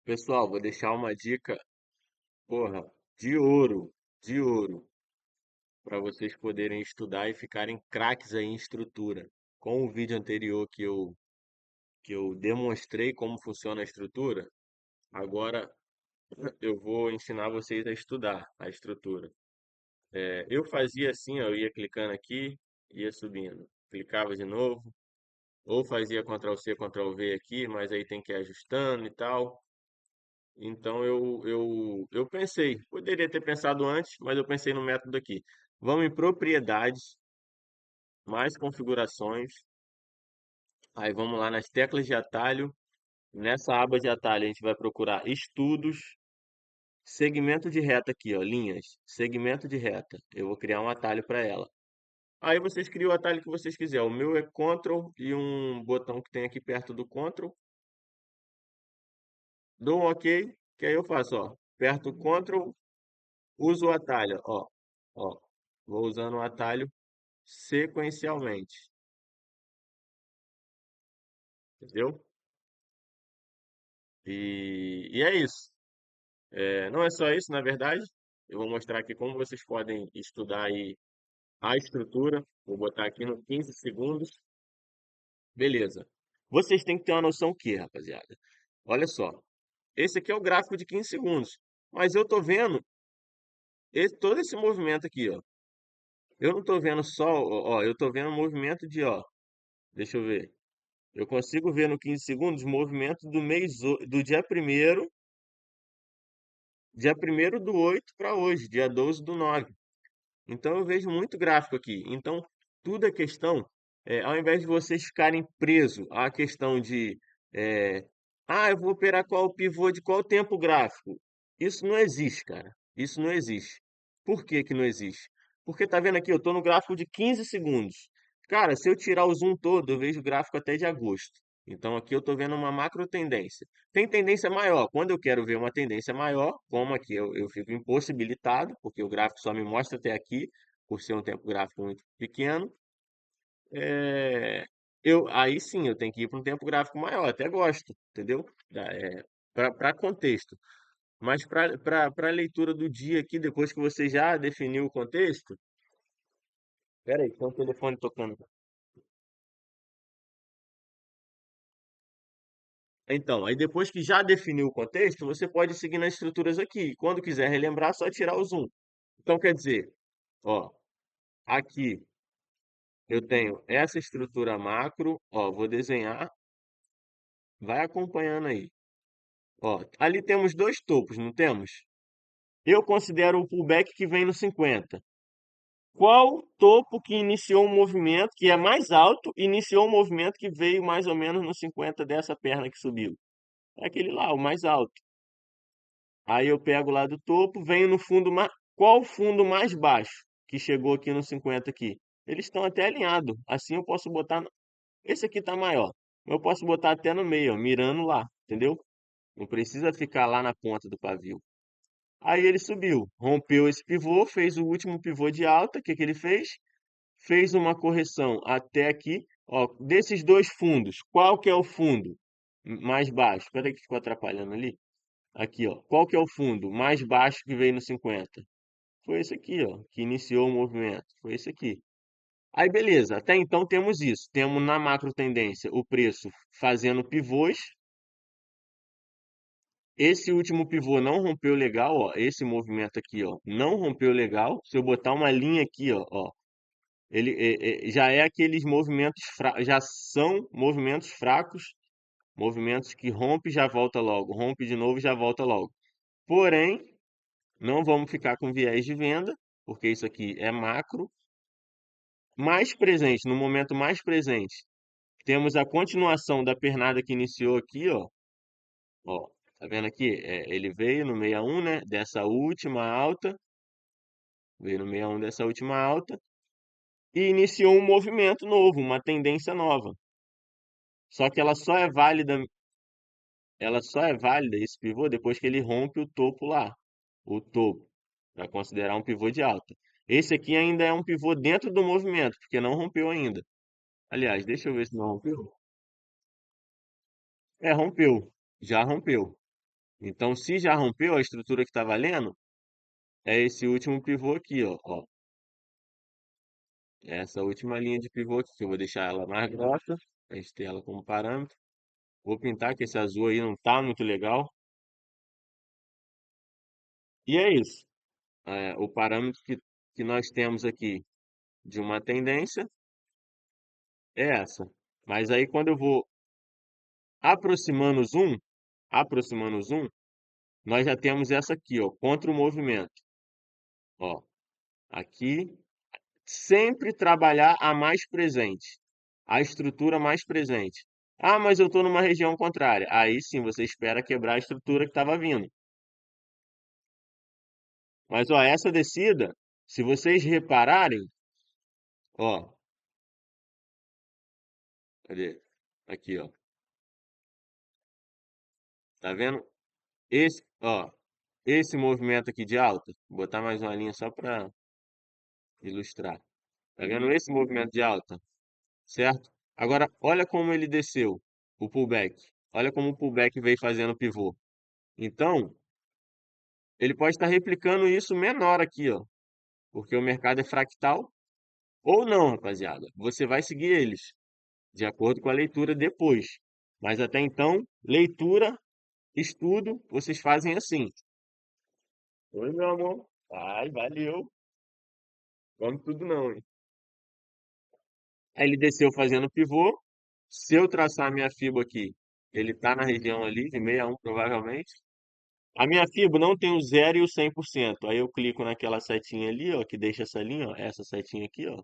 Pessoal, vou deixar uma dica, porra, de ouro, para vocês poderem estudar e ficarem craques aí em estrutura. Com o vídeo anterior que eu demonstrei como funciona a estrutura, agora eu vou ensinar vocês a estudar a estrutura. Eu fazia assim, ó, eu ia clicando aqui, ia subindo, clicava de novo, ou fazia Ctrl+C, Ctrl+V aqui, mas aí tem que ir ajustando e tal. Então eu pensei, poderia ter pensado antes, mas eu pensei no método aqui. Vamos em propriedades, mais configurações. Aí vamos lá nas teclas de atalho. Nessa aba de atalho a gente vai procurar estudos, segmento de reta aqui, ó, linhas, segmento de reta. Eu vou criar um atalho para ela. Aí vocês criam o atalho que vocês quiserem. O meu é Ctrl e um botão que tem aqui perto do Ctrl. Dou um OK, que aí eu faço, ó, aperto o Ctrl, uso o atalho, ó, ó. Vou usando o atalho sequencialmente, entendeu? E é isso. Não é só isso, na verdade. Eu vou mostrar aqui como vocês podem estudar aí a estrutura. Vou botar aqui no 15 segundos. Beleza. Vocês têm que ter uma noção que, rapaziada. Olha só. Esse aqui é o gráfico de 15 segundos. Mas eu tô vendo todo esse movimento aqui, ó. Eu não tô vendo só, ó, eu tô vendo o movimento de, ó, deixa eu ver. Eu consigo ver no 15 segundos o movimento do mês, do dia primeiro do 8 para hoje, dia 12 do 9. Então eu vejo muito gráfico aqui. Então tudo é questão, ao invés de vocês ficarem presos à questão de, é, eu vou operar qual pivô de qual tempo gráfico. Isso não existe, cara. Isso não existe. Por que que não existe? Porque tá vendo aqui, eu estou no gráfico de 15 segundos. Cara, se eu tirar o zoom todo, eu vejo o gráfico até de agosto. Então aqui eu estou vendo uma macro tendência. Tem tendência maior. Quando eu quero ver uma tendência maior, como aqui eu fico impossibilitado, porque o gráfico só me mostra até aqui, por ser um tempo gráfico muito pequeno, aí sim eu tenho que ir para um tempo gráfico maior. Até gosto, entendeu? Para contexto. Mas para a leitura do dia aqui, depois que você já definiu o contexto. Pera aí, tem um telefone tocando. Então, aí depois que já definiu o contexto, você pode seguir nas estruturas aqui. Quando quiser relembrar, só tirar o zoom. Então, quer dizer, ó, aqui eu tenho essa estrutura macro, ó, vou desenhar, vai acompanhando aí. Ó, ali temos dois topos, não temos? Eu considero o pullback que vem no 50. Qual topo que iniciou um movimento que é mais alto, iniciou um movimento que veio mais ou menos no 50 dessa perna que subiu? É aquele lá, o mais alto. Aí eu pego lá do topo, venho no fundo mais. Qual o fundo mais baixo que chegou aqui no 50 aqui? Eles estão até alinhados. Assim eu posso botar. Esse aqui tá maior. Eu posso botar até no meio, ó, mirando lá, entendeu? Não precisa ficar lá na ponta do pavio. Aí ele subiu, rompeu esse pivô, fez o último pivô de alta. O que que ele fez? Fez uma correção até aqui. Ó, desses dois fundos, qual que é o fundo mais baixo? Espera aí que ficou atrapalhando ali. Aqui, ó. Qual que é o fundo mais baixo que veio no 50? Foi esse aqui, ó, que iniciou o movimento. Foi esse aqui. Aí, beleza. Até então temos isso. Temos na macro tendência o preço fazendo pivôs. Esse último pivô não rompeu legal, ó. Esse movimento aqui, ó, não rompeu legal. Se eu botar uma linha aqui, ó, ele já é aqueles movimentos já são movimentos fracos, movimentos que rompe e já volta logo, rompe de novo e já volta logo. Porém, não vamos ficar com viés de venda, porque isso aqui é macro. Mais presente, no momento mais presente, temos a continuação da pernada que iniciou aqui, ó. Ó, tá vendo aqui? Ele veio no 61, né? Dessa última alta, veio no 61 dessa última alta e iniciou um movimento novo, uma tendência nova. Só que ela só é válida esse pivô depois que ele rompe o topo lá, o topo, para considerar um pivô de alta. Esse aqui ainda é um pivô dentro do movimento, porque não rompeu ainda. Aliás, deixa eu ver se não rompeu. Rompeu. Já rompeu. Então, se já rompeu a estrutura que está valendo, é esse último pivô aqui, ó. Essa última linha de pivô aqui, que eu vou deixar ela mais grossa, a gente ter ela como parâmetro. Vou pintar, que esse azul aí não tá muito legal. E é isso. O parâmetro que nós temos aqui de uma tendência é essa. Mas aí quando eu vou aproximando o zoom, nós já temos essa aqui, ó, contra o movimento. Ó, aqui, sempre trabalhar a mais presente, a estrutura mais presente. Ah, mas eu estou numa região contrária. Aí sim, você espera quebrar a estrutura que estava vindo. Mas ó, essa descida, se vocês repararem, ó, cadê? Aqui, ó. Tá vendo? Esse movimento aqui de alta, vou botar mais uma linha só para ilustrar. Tá vendo esse movimento de alta, certo? Agora, olha como ele desceu, o pullback. Olha como o pullback veio fazendo pivô. Então, ele pode estar replicando isso menor aqui, ó, porque o mercado é fractal ou não, rapaziada. Você vai seguir eles de acordo com a leitura depois. Mas até então, leitura, estudo, vocês fazem assim. Oi, meu amor. Ai, valeu. Vamos tudo não, hein? Aí ele desceu fazendo pivô. Se eu traçar minha FIBO aqui, ele está na região ali de 61 provavelmente. A minha FIBO não tem o 0 e o 100%. Aí eu clico naquela setinha ali, ó, que deixa essa linha, ó, essa setinha aqui, ó.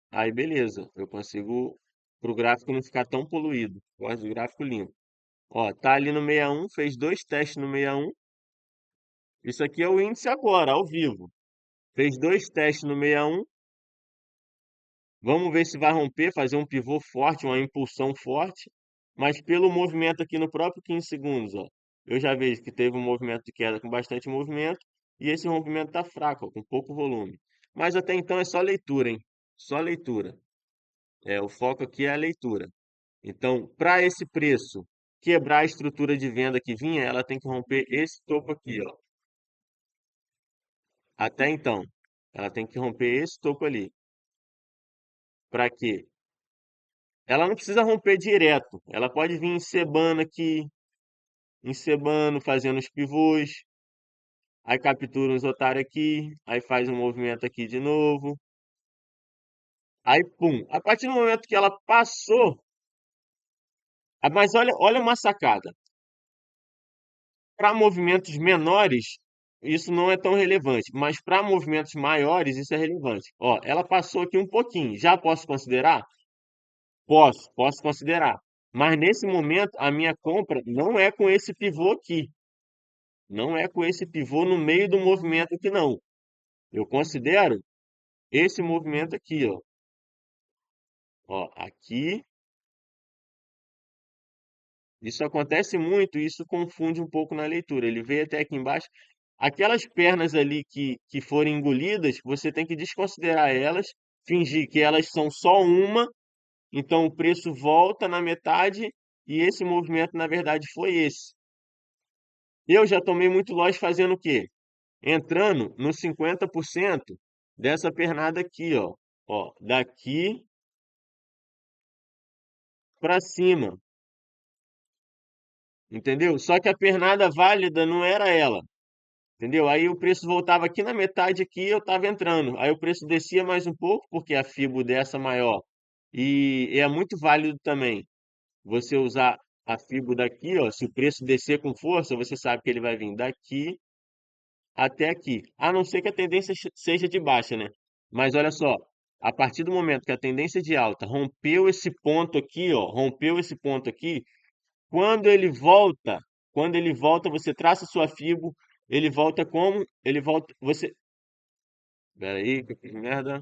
Aí beleza, eu consigo para o gráfico não ficar tão poluído. Gosto do gráfico limpo. Ó, tá ali no 61, fez dois testes no 61. Isso aqui é o índice agora, ao vivo. Fez dois testes no 61. Vamos ver se vai romper, fazer um pivô forte, uma impulsão forte. Mas pelo movimento aqui no próprio 15 segundos, ó, eu já vejo que teve um movimento de queda com bastante movimento e esse rompimento está fraco, ó, com pouco volume. Mas até então é só leitura, hein? Só leitura. O foco aqui é a leitura. Então, para esse preço quebrar a estrutura de venda que vinha, ela tem que romper esse topo aqui, ó. Até então, ela tem que romper esse topo ali. Para quê? Ela não precisa romper direto. Ela pode vir encebando aqui, encebando, fazendo os pivôs. Aí captura os otários aqui, aí faz um movimento aqui de novo. Aí, pum. A partir do momento que ela passou. Mas olha uma sacada. Para movimentos menores, isso não é tão relevante. Mas para movimentos maiores, isso é relevante. Ó, ela passou aqui um pouquinho. Já posso considerar? Posso considerar. Mas nesse momento, a minha compra não é com esse pivô aqui. Não é com esse pivô no meio do movimento aqui, não. Eu considero esse movimento aqui, ó. Ó, aqui. Isso acontece muito, isso confunde um pouco na leitura. Ele veio até aqui embaixo. Aquelas pernas ali que forem engolidas, você tem que desconsiderar elas, fingir que elas são só uma, então o preço volta na metade e esse movimento, na verdade, foi esse. Eu já tomei muito loss fazendo o quê? Entrando nos 50% dessa pernada aqui, ó. Ó, daqui para cima, entendeu? Só que a pernada válida não era ela, entendeu? Aí o preço voltava aqui na metade aqui, eu estava entrando. Aí o preço descia mais um pouco, porque a FIBO dessa maior. E é muito válido também você usar a FIBO daqui, ó. Se o preço descer com força, você sabe que ele vai vir daqui até aqui. A não ser que a tendência seja de baixa, né? Mas olha só, a partir do momento que a tendência de alta rompeu esse ponto aqui, ó, rompeu esse ponto aqui, quando ele volta, você traça sua fibo, ele volta como? Ele volta, pera aí, que eu fiz merda.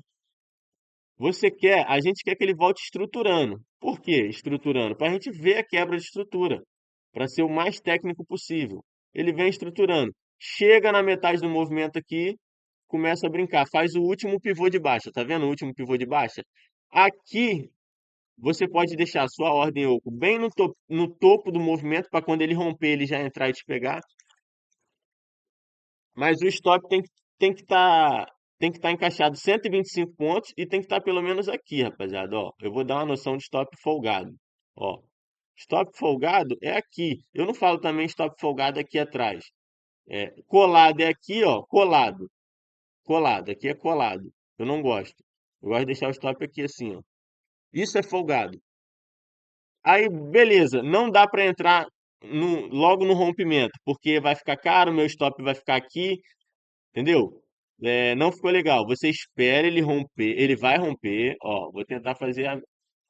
A gente quer que ele volte estruturando. Por quê? Estruturando, para a gente ver a quebra de estrutura, para ser o mais técnico possível. Ele vem estruturando. Chega na metade do movimento aqui, começa a brincar, faz o último pivô de baixa, tá vendo o último pivô de baixa? Aqui você pode deixar a sua ordem oco bem no topo do movimento para quando ele romper, ele já entrar e te pegar. Mas o stop tem que estar encaixado 125 pontos e tem que estar pelo menos aqui, rapaziada. Ó, eu vou dar uma noção de stop folgado. Ó, stop folgado é aqui. Eu não falo também stop folgado aqui atrás. É, colado é aqui, ó, colado. Colado, aqui é colado. Eu não gosto. Eu gosto de deixar o stop aqui assim, ó. Isso é folgado. Aí, beleza, não dá para entrar logo no rompimento, porque vai ficar caro, meu stop vai ficar aqui, entendeu? É, não ficou legal. Você espera ele romper, ele vai romper. Ó, vou tentar fazer.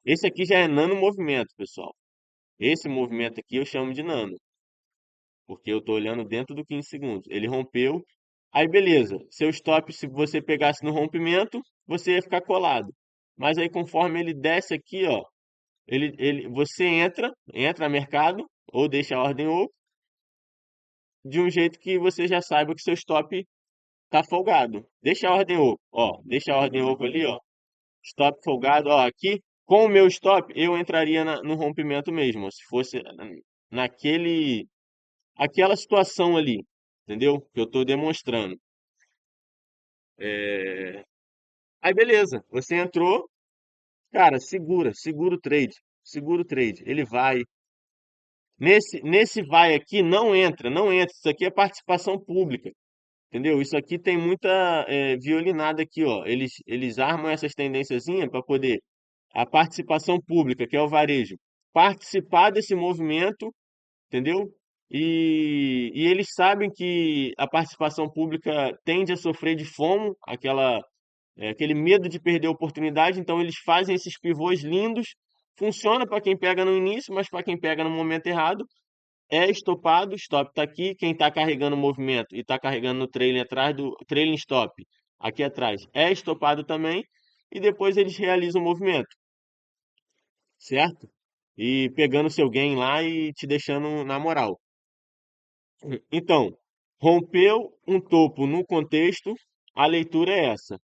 Esse aqui já é nano movimento, pessoal. Esse movimento aqui eu chamo de nano, porque eu tô olhando dentro do 15 segundos. Ele rompeu. Aí, beleza. Seu stop, se você pegasse no rompimento, você ia ficar colado. Mas aí, conforme ele desce aqui, ó, você entra no mercado ou deixa a ordem open de um jeito que você já saiba que seu stop tá folgado. Deixa a ordem open, ó, deixa a ordem open ali, ó. Stop folgado, ó, aqui com o meu stop eu entraria no rompimento mesmo, se fosse naquele aquela situação ali, entendeu? Que eu tô demonstrando. É, aí beleza, você entrou, cara, segura o trade. Ele vai. Nesse vai aqui, não entra. Isso aqui é participação pública, entendeu? Isso aqui tem muita violinada aqui, ó. Eles armam essas tendênciazinhas para poder a participação pública, que é o varejo, participar desse movimento, entendeu? E eles sabem que a participação pública tende a sofrer de FOMO, aquele medo de perder a oportunidade, então eles fazem esses pivôs lindos. Funciona para quem pega no início, mas para quem pega no momento errado, é estopado, o stop está aqui, quem está carregando o movimento e está carregando no trailing atrás do trailing stop, aqui atrás, é estopado também, e depois eles realizam o movimento, certo? E pegando seu gain lá e te deixando na moral. Então, rompeu um topo no contexto, a leitura é essa.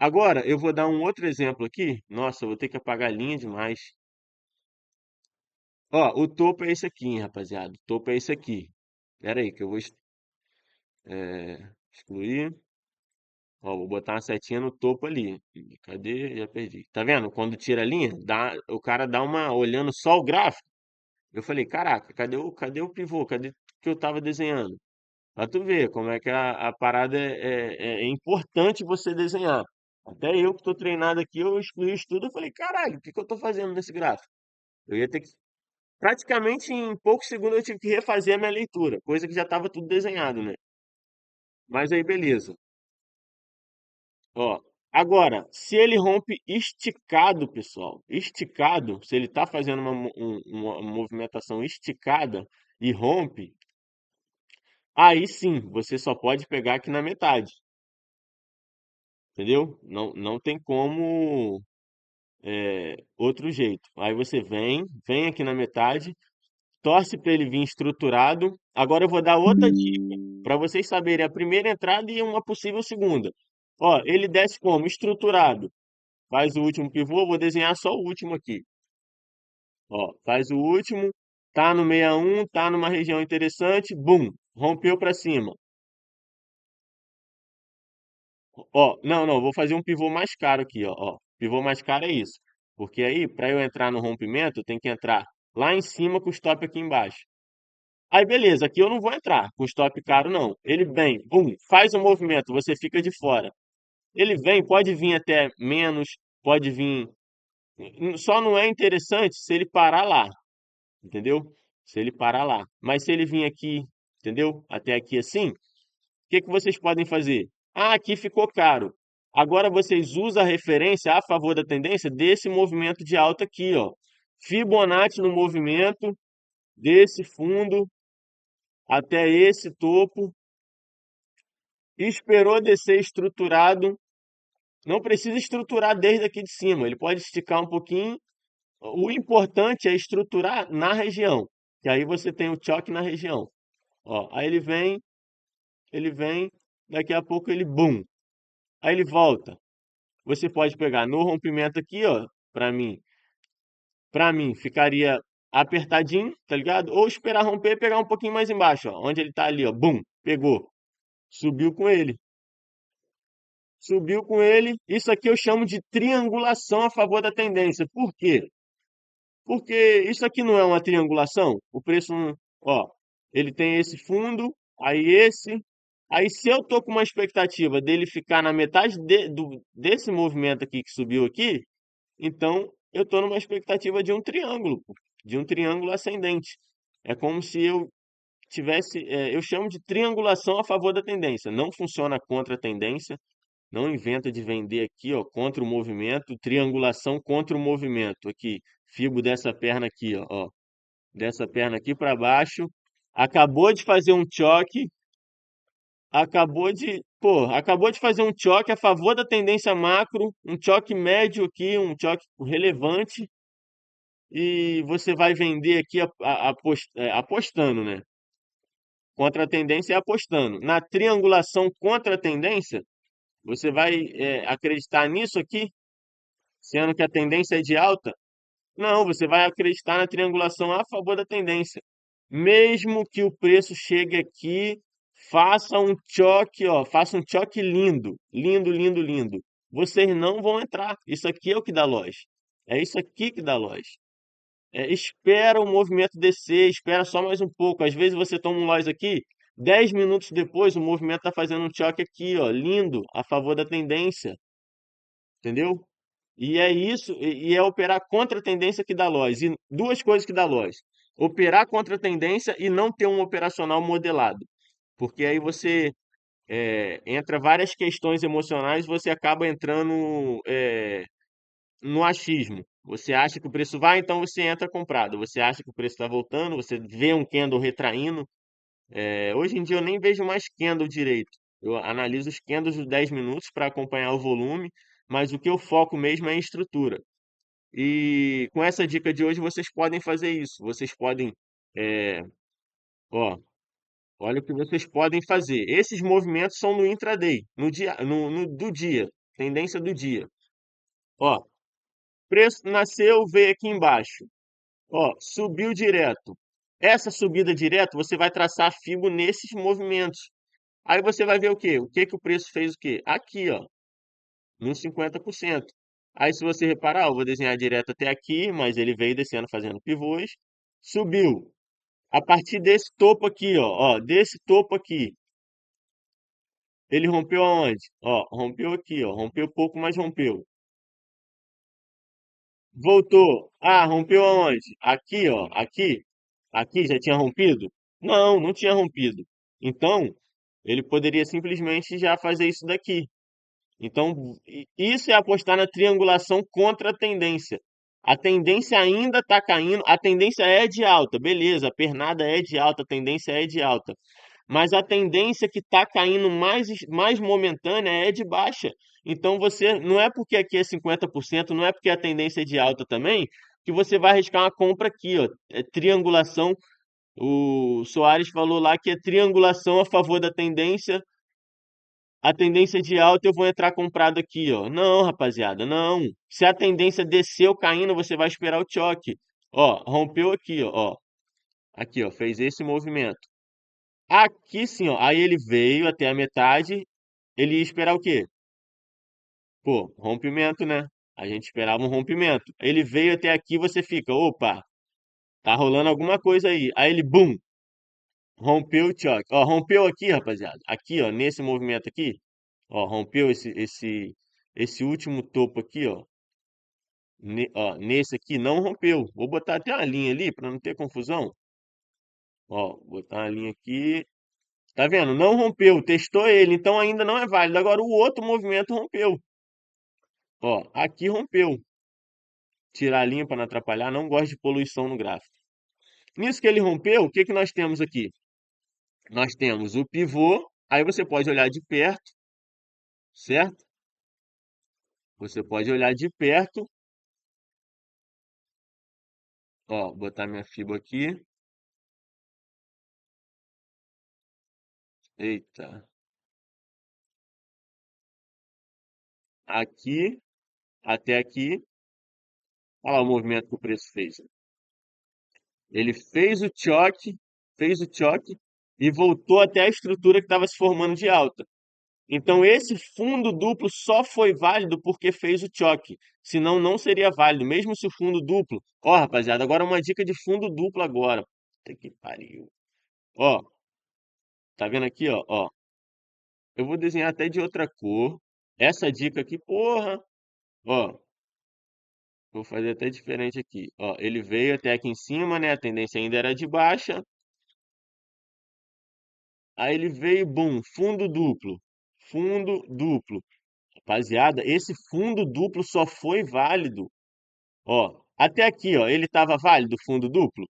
Agora, eu vou dar um outro exemplo aqui. Nossa, eu vou ter que apagar a linha demais. Ó, o topo é esse aqui, hein, rapaziada. O topo é esse aqui. Pera aí, que eu vou excluir. Ó, vou botar uma setinha no topo ali. Cadê? Já perdi. Tá vendo? Quando tira a linha, o cara dá uma olhando só o gráfico. Eu falei, caraca, cadê o pivô? Cadê que eu tava desenhando? Pra tu ver como é que a parada é importante você desenhar. Até eu que tô treinado aqui, eu excluí isso tudo. Eu falei, caralho, o que que eu tô fazendo nesse gráfico? Eu ia ter que. Praticamente em poucos segundos eu tive que refazer a minha leitura, coisa que já estava tudo desenhado, né? Mas aí beleza. Ó, agora, se ele rompe esticado, pessoal, esticado, se ele está fazendo uma movimentação esticada e rompe, aí sim, você só pode pegar aqui na metade, entendeu? Não tem como outro jeito. Aí você vem aqui na metade, torce para ele vir estruturado. Agora eu vou dar outra dica para vocês saberem a primeira entrada e uma possível segunda. Ó, ele desce como? Estruturado. Faz o último pivô, vou desenhar só o último aqui. Ó, faz o último, tá no 61, tá numa região interessante, bum, rompeu para cima. Ó, não, vou fazer um pivô mais caro aqui, ó. Pivô mais caro é isso. Porque aí, para eu entrar no rompimento, eu tenho que entrar lá em cima com o stop aqui embaixo. Aí, beleza, aqui eu não vou entrar com stop caro, não. Ele vem, bum, faz o movimento, você fica de fora. Ele vem, pode vir até menos, pode vir. Só não é interessante se ele parar lá, entendeu? Se ele parar lá. Mas se ele vir aqui, entendeu? Até aqui assim, o que que vocês podem fazer? Ah, aqui ficou caro. Agora vocês usam a referência a favor da tendência desse movimento de alta aqui, ó. Fibonacci no movimento desse fundo até esse topo, esperou descer estruturado. Não precisa estruturar desde aqui de cima, ele pode esticar um pouquinho. O importante é estruturar na região, que aí você tem o choque na região. Ó, aí ele vem, daqui a pouco ele bum, aí ele volta. Você pode pegar no rompimento aqui, ó, para mim. Pra mim, ficaria apertadinho, tá ligado? Ou esperar romper e pegar um pouquinho mais embaixo, ó. Onde ele tá ali, ó. Bum, pegou. Subiu com ele. Subiu com ele. Isso aqui eu chamo de triangulação a favor da tendência. Por quê? Porque isso aqui não é uma triangulação. O preço, ó, ele tem esse fundo, aí esse. Aí se eu tô com uma expectativa dele ficar na metade desse movimento aqui que subiu aqui, então eu tô numa expectativa de um triângulo, pô, de um triângulo ascendente. É como se eu tivesse, eu chamo de triangulação a favor da tendência. Não funciona contra a tendência. Não inventa de vender aqui, ó, contra o movimento, triangulação contra o movimento. Aqui, fibo dessa perna aqui, ó, dessa perna aqui para baixo. Acabou de fazer um choque, acabou de fazer um choque a favor da tendência macro, um choque médio aqui, um choque relevante, e você vai vender aqui apostando, né? Contra a tendência e apostando. Na triangulação contra a tendência, você vai acreditar nisso aqui, sendo que a tendência é de alta? Não, você vai acreditar na triangulação a favor da tendência. Mesmo que o preço chegue aqui, faça um choque, ó, faça um choque lindo, lindo, lindo, lindo. Vocês não vão entrar. Isso aqui é o que dá loja. É isso aqui que dá loja. Espera o movimento descer, espera só mais um pouco. Às vezes você toma um loss aqui, 10 minutos depois o movimento está fazendo um choque aqui, ó, lindo, a favor da tendência, entendeu? E é isso, e é operar contra a tendência que dá loss. E duas coisas que dá loss: operar contra a tendência e não ter um operacional modelado. Porque aí você entra várias questões emocionais, você acaba entrando no achismo. Você acha que o preço vai, então você entra comprado. Você acha que o preço está voltando, você vê um candle retraindo. Hoje em dia eu nem vejo mais candle direito. Eu analiso os candles de 10 minutos para acompanhar o volume, mas o que eu foco mesmo é em estrutura. E com essa dica de hoje vocês podem fazer isso. Vocês podem, é, ó, olha o que vocês podem fazer. Esses movimentos são no intraday, no dia, do dia, tendência do dia. Ó, preço nasceu, veio aqui embaixo. Ó, subiu direto. Essa subida direto, você vai traçar fibo nesses movimentos. Aí você vai ver o quê? O que que o preço fez o quê? Aqui, ó, nos 50%. Aí se você reparar, eu vou desenhar direto até aqui, mas ele veio descendo fazendo pivôs. Subiu. A partir desse topo aqui, ó, desse topo aqui, ele rompeu aonde? Ó, rompeu aqui, ó, rompeu pouco, mas rompeu. Voltou. Ah, rompeu aonde? Aqui, ó, aqui. Aqui já tinha rompido? Não, não tinha rompido. Então, ele poderia simplesmente já fazer isso daqui. Então, isso é apostar na triangulação contra a tendência. A tendência ainda está caindo, a tendência é de alta, beleza, a pernada é de alta, a tendência é de alta. Mas a tendência que está caindo mais momentânea é de baixa. Então você não é porque aqui é 50%, não é porque a tendência é de alta também, que você vai arriscar uma compra aqui, ó. É triangulação. O Soares falou lá que é triangulação a favor da tendência. A tendência de alta eu vou entrar comprado aqui, ó. Não, rapaziada, não. Se a tendência desceu caindo, você vai esperar o choque. Ó, rompeu aqui, ó. Aqui, ó, fez esse movimento. Aqui sim, ó. Aí ele veio até a metade. Ele ia esperar o quê? Pô, rompimento, né? A gente esperava um rompimento. Ele veio até aqui, você fica, opa, tá rolando alguma coisa aí. Aí ele, bum, rompeu o choque. Ó, rompeu aqui, rapaziada. Aqui, ó, nesse movimento aqui, ó, rompeu esse último topo aqui, ó. Ó, nesse aqui não rompeu. Vou botar até uma linha ali para não ter confusão. Ó, botar uma linha aqui. Tá vendo? Não rompeu. Testou ele, então ainda não é válido. Agora o outro movimento rompeu. Ó, aqui rompeu. Tirar a linha para não atrapalhar. Não gosto de poluição no gráfico. Nisso que ele rompeu, o que que nós temos aqui? Nós temos o pivô. Aí você pode olhar de perto, certo? Você pode olhar de perto. Ó, botar minha fibra aqui. Eita. Aqui, até aqui. Olha lá o movimento que o preço fez. Ele fez o choque e voltou até a estrutura que estava se formando de alta. Então, esse fundo duplo só foi válido porque fez o choque. Senão, não seria válido, mesmo se o fundo duplo. Ó, rapaziada, agora uma dica de fundo duplo agora. Puta que pariu. Ó, tá vendo aqui, ó? Ó, eu vou desenhar até de outra cor. Essa dica aqui, porra. Ó, vou fazer até diferente aqui. Ó, ele veio até aqui em cima, né? A tendência ainda era de baixa. Aí ele veio, bum, fundo duplo. Fundo duplo. Rapaziada, esse fundo duplo só foi válido. Ó, até aqui, ó, ele estava válido, fundo duplo.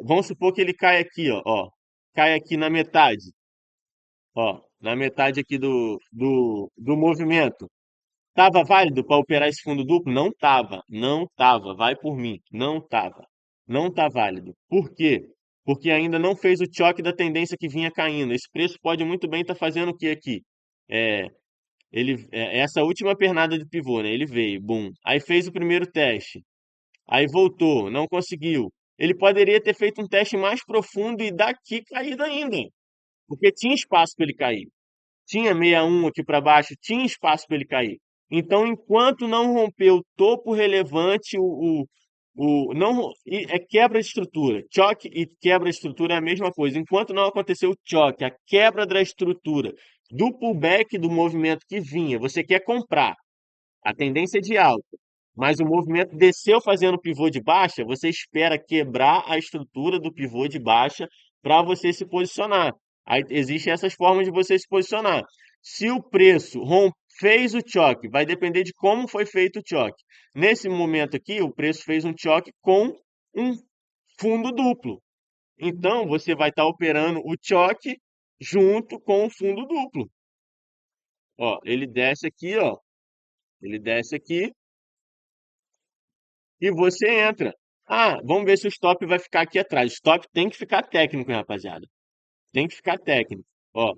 Vamos supor que ele cai aqui, ó, cai aqui na metade, ó, na metade aqui do movimento. Tava válido para operar esse fundo duplo? Não tava, não tava. Vai por mim, não tava, não tá válido. Por quê? Porque ainda não fez o choque da tendência que vinha caindo. Esse preço pode muito bem estar fazendo o que aqui? É, essa última pernada de pivô, né? Ele veio, bum. Aí fez o primeiro teste. Aí voltou, não conseguiu. Ele poderia ter feito um teste mais profundo e daqui caído ainda, porque tinha espaço para ele cair. Tinha 61 aqui para baixo, tinha espaço para ele cair. Então, enquanto não rompeu o topo relevante, não, é quebra de estrutura. Choque e quebra de estrutura é a mesma coisa. Enquanto não aconteceu o choque, a quebra da estrutura, do pullback do movimento que vinha, você quer comprar. A tendência é de alta, mas o movimento desceu fazendo pivô de baixa, você espera quebrar a estrutura do pivô de baixa para você se posicionar. Aí existem essas formas de você se posicionar. Se o preço fez o choque, vai depender de como foi feito o choque. Nesse momento aqui, o preço fez um choque com um fundo duplo. Então, você vai estar operando o choque junto com o fundo duplo. Ó, ele desce aqui, ó. Ele desce aqui, e você entra. Ah, vamos ver se o stop vai ficar aqui atrás. O stop tem que ficar técnico, hein, rapaziada. Tem que ficar técnico. Ó,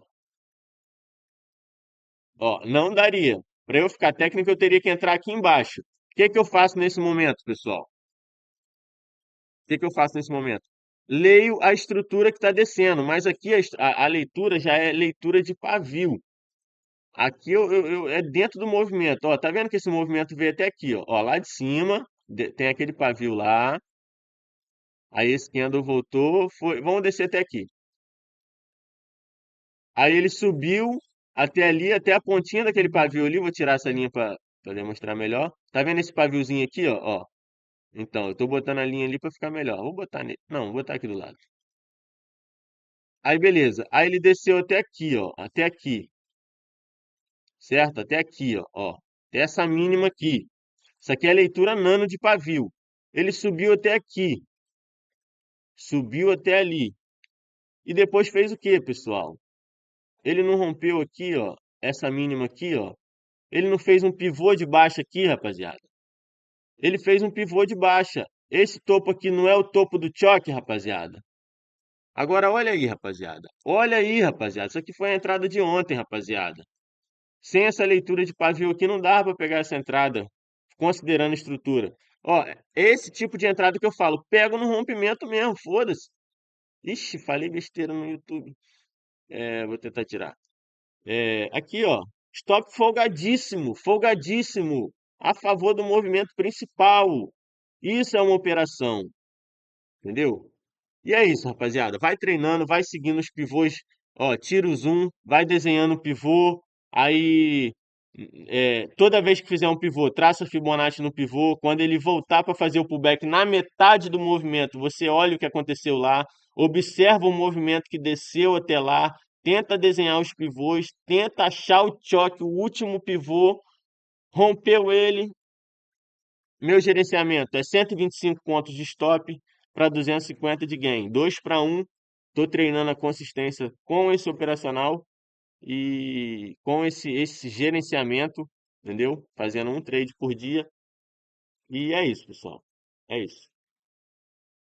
ó, não daria. Para eu ficar técnico, eu teria que entrar aqui embaixo. O que que eu faço nesse momento, pessoal? O que que eu faço nesse momento? Leio a estrutura que está descendo, mas aqui a leitura já é leitura de pavio. Aqui é dentro do movimento. Ó, tá vendo que esse movimento veio até aqui, ó, lá de cima, tem aquele pavio lá. Aí esse candle voltou, foi, vamos descer até aqui. Aí ele subiu até ali, até a pontinha daquele pavio ali. Vou tirar essa linha para demonstrar melhor. Tá vendo esse paviozinho aqui, ó? Ó. Então, eu tô botando a linha ali para ficar melhor. Vou botar nele. Não, vou botar aqui do lado. Aí beleza. Aí ele desceu até aqui, ó. Até aqui, certo? Até aqui, ó. Ó. Até essa mínima aqui. Isso aqui é a leitura nano de pavio. Ele subiu até aqui. Subiu até ali. E depois fez o quê, pessoal? Ele não rompeu aqui, ó. Essa mínima aqui, ó. Ele não fez um pivô de baixa aqui, rapaziada. Ele fez um pivô de baixa. Esse topo aqui não é o topo do choque, rapaziada. Agora olha aí, rapaziada. Olha aí, rapaziada. Isso aqui foi a entrada de ontem, rapaziada. Sem essa leitura de pavio aqui não dá para pegar essa entrada, considerando a estrutura. Ó, esse tipo de entrada que eu falo, pego no rompimento mesmo, foda-se. Ixi, falei besteira no YouTube. É, vou tentar tirar. Aqui, ó, stop folgadíssimo, folgadíssimo, a favor do movimento principal. Isso é uma operação, entendeu? E é isso, rapaziada. Vai treinando, vai seguindo os pivôs. Ó, tira o zoom, vai desenhando o pivô. Aí, toda vez que fizer um pivô, traça Fibonacci no pivô. Quando ele voltar para fazer o pullback na metade do movimento, você olha o que aconteceu lá, observa o movimento que desceu até lá, tenta desenhar os pivôs, tenta achar o choque, o último pivô, rompeu ele, meu gerenciamento é 125 pontos de stop para 250 de gain. 2 para 1. Estou treinando a consistência com esse operacional e com esse gerenciamento, entendeu? Fazendo um trade por dia. E é isso, pessoal. É isso.